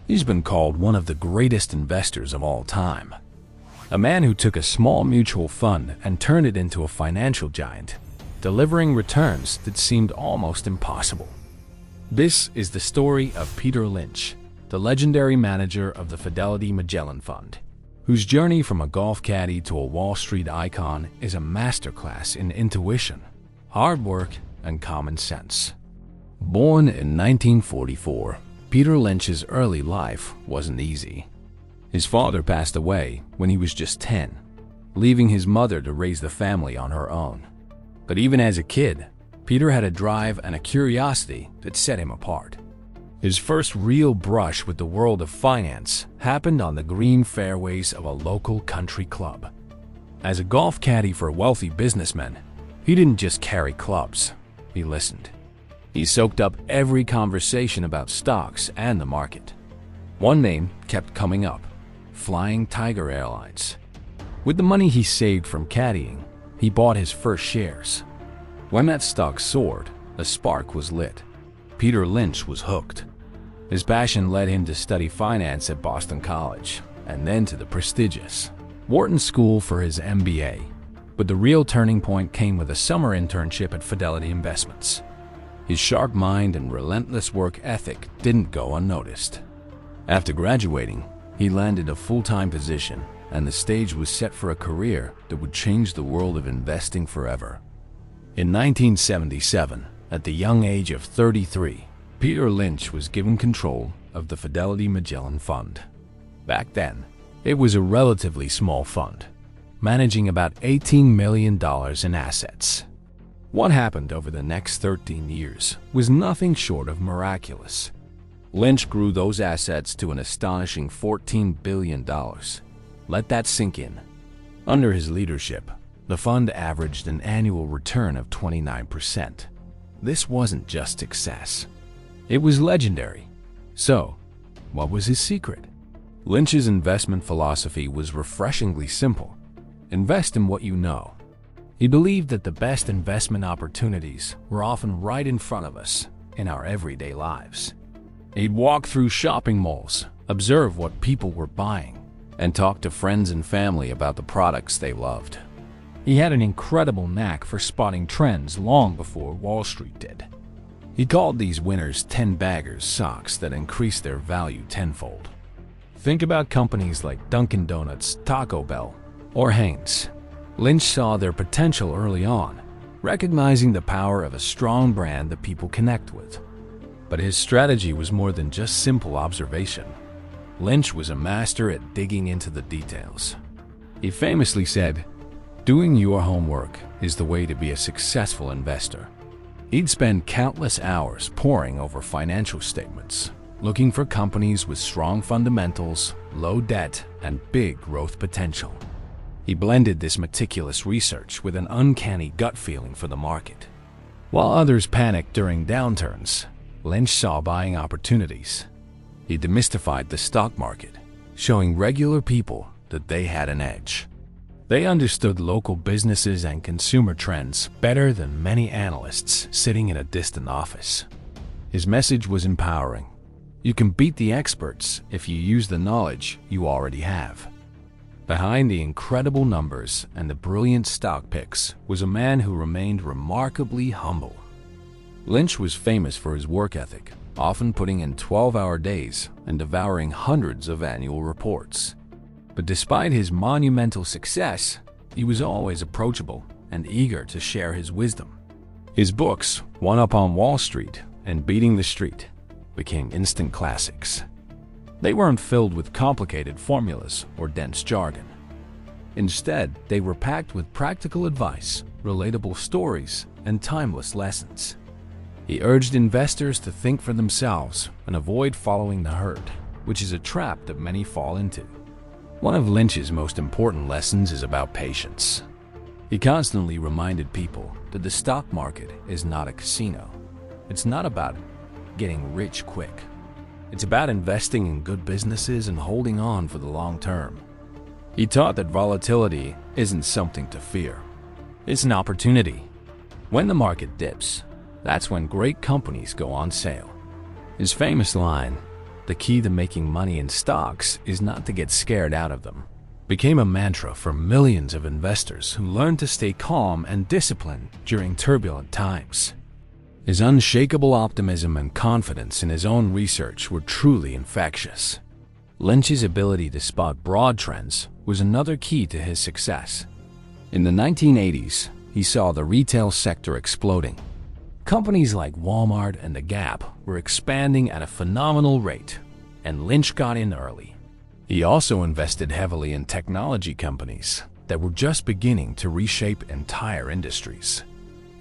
He's been called one of the greatest investors of all time. A man who took a small mutual fund and turned it into a financial giant, delivering returns that seemed almost impossible. This is the story of Peter Lynch, the legendary manager of the Fidelity Magellan Fund, whose journey from a golf caddy to a Wall Street icon is a masterclass in intuition, hard work, and common sense. Born in 1944, Peter Lynch's early life wasn't easy. His father passed away when he was just 10, leaving his mother to raise the family on her own. But even as a kid, Peter had a drive and a curiosity that set him apart. His first real brush with the world of finance happened on the green fairways of a local country club. As a golf caddy for wealthy businessmen, he didn't just carry clubs, he listened. He soaked up every conversation about stocks and the market. One name kept coming up: Flying Tiger Airlines. With the money he saved from caddying, he bought his first shares. When that stock soared, a spark was lit. Peter Lynch was hooked. His passion led him to study finance at Boston College and then to the prestigious Wharton School for his MBA. But the real turning point came with a summer internship at Fidelity Investments. His sharp mind and relentless work ethic didn't go unnoticed. After graduating, he landed a full-time position, and the stage was set for a career that would change the world of investing forever. In 1977, at the young age of 33, Peter Lynch was given control of the Fidelity Magellan Fund. Back then, it was a relatively small fund, managing about $18 million in assets. What happened over the next 13 years was nothing short of miraculous. Lynch grew those assets to an astonishing $14 billion. Let that sink in. Under his leadership, the fund averaged an annual return of 29%. This wasn't just success. It was legendary. So, what was his secret? Lynch's investment philosophy was refreshingly simple. Invest in what you know. He believed that the best investment opportunities were often right in front of us in our everyday lives. He'd walk through shopping malls, observe what people were buying, and talk to friends and family about the products they loved. He had an incredible knack for spotting trends long before Wall Street did. He called these winners 10-baggers stocks that increased their value tenfold. Think about companies like Dunkin' Donuts, Taco Bell, or Heinz. Lynch saw their potential early on, recognizing the power of a strong brand that people connect with. But his strategy was more than just simple observation. Lynch was a master at digging into the details. He famously said, "Doing your homework is the way to be a successful investor." He'd spend countless hours poring over financial statements, looking for companies with strong fundamentals, low debt, and big growth potential. He blended this meticulous research with an uncanny gut feeling for the market. While others panicked during downturns, Lynch saw buying opportunities. He demystified the stock market, showing regular people that they had an edge. They understood local businesses and consumer trends better than many analysts sitting in a distant office. His message was empowering. You can beat the experts if you use the knowledge you already have. Behind the incredible numbers and the brilliant stock picks was a man who remained remarkably humble. Lynch was famous for his work ethic, often putting in 12-hour days and devouring hundreds of annual reports. But despite his monumental success, he was always approachable and eager to share his wisdom. His books, One Up on Wall Street and Beating the Street, became instant classics. They weren't filled with complicated formulas or dense jargon. Instead, they were packed with practical advice, relatable stories, and timeless lessons. He urged investors to think for themselves and avoid following the herd, which is a trap that many fall into. One of Lynch's most important lessons is about patience. He constantly reminded people that the stock market is not a casino. It's not about getting rich quick. It's about investing in good businesses and holding on for the long term. He taught that volatility isn't something to fear. It's an opportunity. When the market dips, that's when great companies go on sale. His famous line, "The key to making money in stocks is not to get scared out of them," became a mantra for millions of investors who learned to stay calm and disciplined during turbulent times. His unshakable optimism and confidence in his own research were truly infectious. Lynch's ability to spot broad trends was another key to his success. In the 1980s, he saw the retail sector exploding. Companies like Walmart and The Gap were expanding at a phenomenal rate, and Lynch got in early. He also invested heavily in technology companies that were just beginning to reshape entire industries.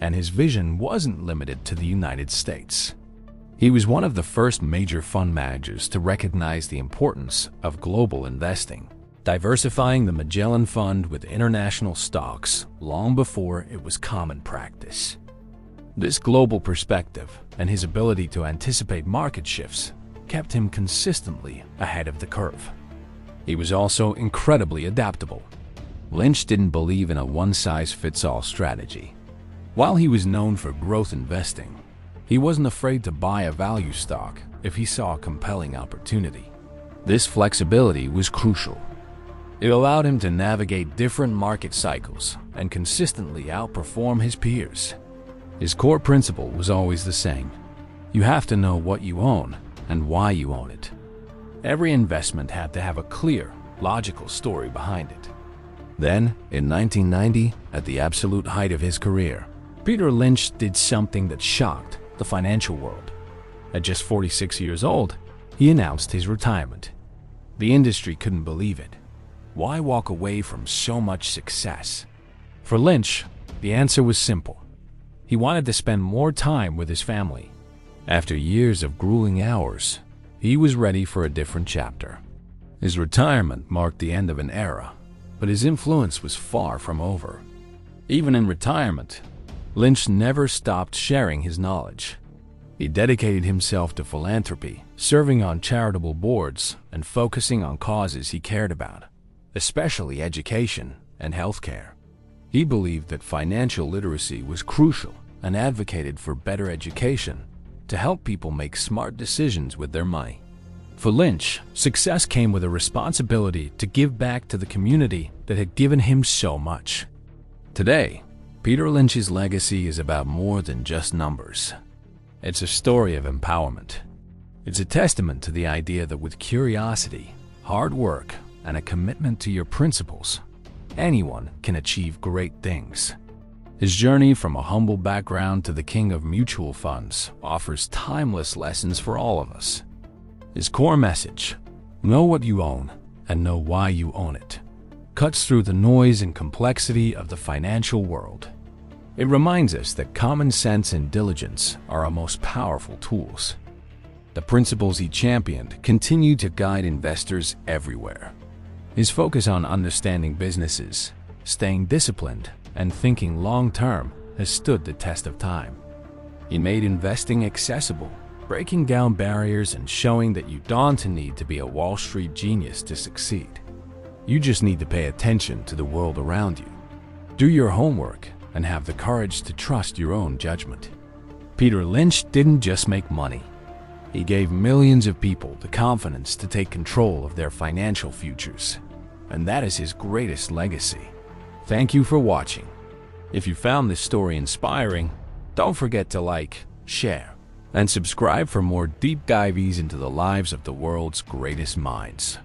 And his vision wasn't limited to the United States. He was one of the first major fund managers to recognize the importance of global investing, diversifying the Magellan Fund with international stocks long before it was common practice. This global perspective and his ability to anticipate market shifts kept him consistently ahead of the curve. He was also incredibly adaptable. Lynch didn't believe in a one-size-fits-all strategy. While he was known for growth investing, he wasn't afraid to buy a value stock if he saw a compelling opportunity. This flexibility was crucial. It allowed him to navigate different market cycles and consistently outperform his peers. His core principle was always the same. You have to know what you own and why you own it. Every investment had to have a clear, logical story behind it. Then, in 1990, at the absolute height of his career, Peter Lynch did something that shocked the financial world. At just 46 years old, he announced his retirement. The industry couldn't believe it. Why walk away from so much success? For Lynch, the answer was simple. He wanted to spend more time with his family. After years of grueling hours, he was ready for a different chapter. His retirement marked the end of an era, but his influence was far from over. Even in retirement, Lynch never stopped sharing his knowledge. He dedicated himself to philanthropy, serving on charitable boards and focusing on causes he cared about, especially education and healthcare. He believed that financial literacy was crucial and advocated for better education to help people make smart decisions with their money. For Lynch, success came with a responsibility to give back to the community that had given him so much. Today, Peter Lynch's legacy is about more than just numbers. It's a story of empowerment. It's a testament to the idea that with curiosity, hard work, and a commitment to your principles, anyone can achieve great things. His journey from a humble background to the king of mutual funds offers timeless lessons for all of us. His core message, know what you own and know why you own it, cuts through the noise and complexity of the financial world. It reminds us that common sense and diligence are our most powerful tools. The principles he championed continue to guide investors everywhere. His focus on understanding businesses, staying disciplined, and thinking long-term has stood the test of time. He made investing accessible, breaking down barriers and showing that you don't need to be a Wall Street genius to succeed. You just need to pay attention to the world around you. Do your homework and have the courage to trust your own judgment. Peter Lynch didn't just make money. He gave millions of people the confidence to take control of their financial futures. And that is his greatest legacy. Thank you for watching. If you found this story inspiring, don't forget to like, share, and subscribe for more deep dives into the lives of the world's greatest minds.